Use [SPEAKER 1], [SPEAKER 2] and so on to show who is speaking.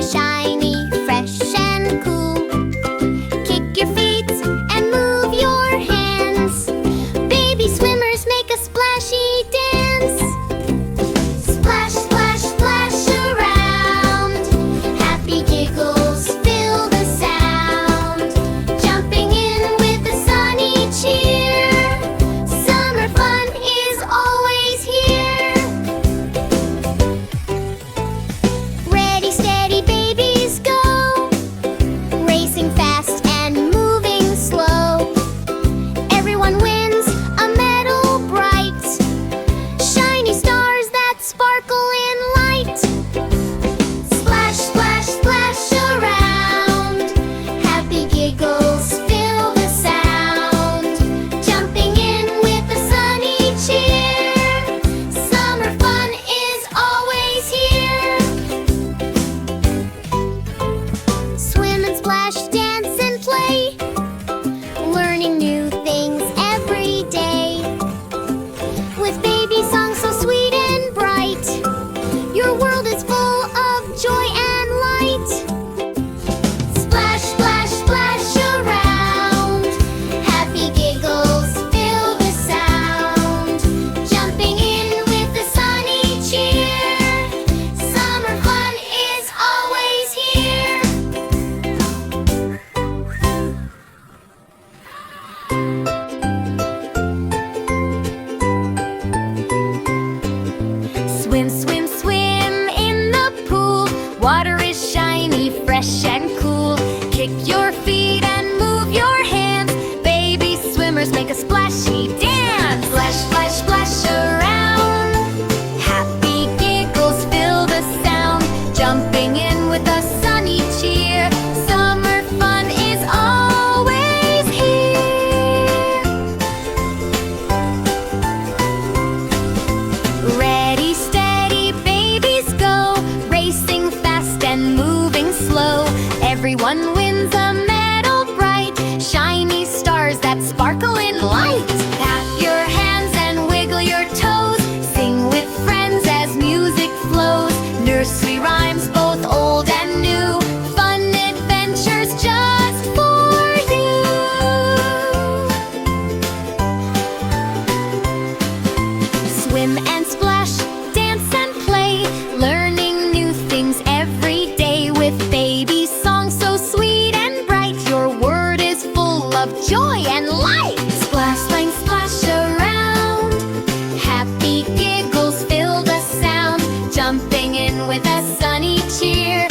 [SPEAKER 1] is shiny, fresh and cool. Kick your feet and move your hands. Baby swimmers make a splashy dance. Splash, splash, splash around. Happy giggles fill the sound. Jumping in with a sunny cheer. Summer fun is always here. Ready, steady, babies go. Racing fast and moving slow. Everyone wins a medal bright. Shiny stars that sparkle in light. Splash, splash, splash around. Happy giggles fill the sound. Jumping in with a sunny cheer. Summer fun is always here. Swim and splash, dance and play. Learning new things every day. With baby songs so sweet and bright. Your world is full of joy and light. Splash, splash, splash around. Happy giggles fill the sound. Jumping in with a sunny cheer. Summer fun is always here. Swim, swim, swim in the pool. Water is shiny, fresh and cool. Kick your feet and move your hands. Baby swimmers make a splashy dance. Splash, splash, splash around. Happy giggles fill the sound. Jumping in with a sunny cheer. Summer fun is always here. Ready, steady, babies go. Racing fast and moving slow. Everyone wins a medal bright. Shiny stars that sparkle in light. Clap your hands and wiggle your toes. Sing with friends as music flows. Nursery rhymes both old and new. Fun adventures just for you. Swim and splash, dance and play. Learning new things every day. With baby songs so sweet and bright. Your word is full of joy and light. Splash, splash, splash around. Happy giggles fill the sound. Jumping in with a sunny cheer.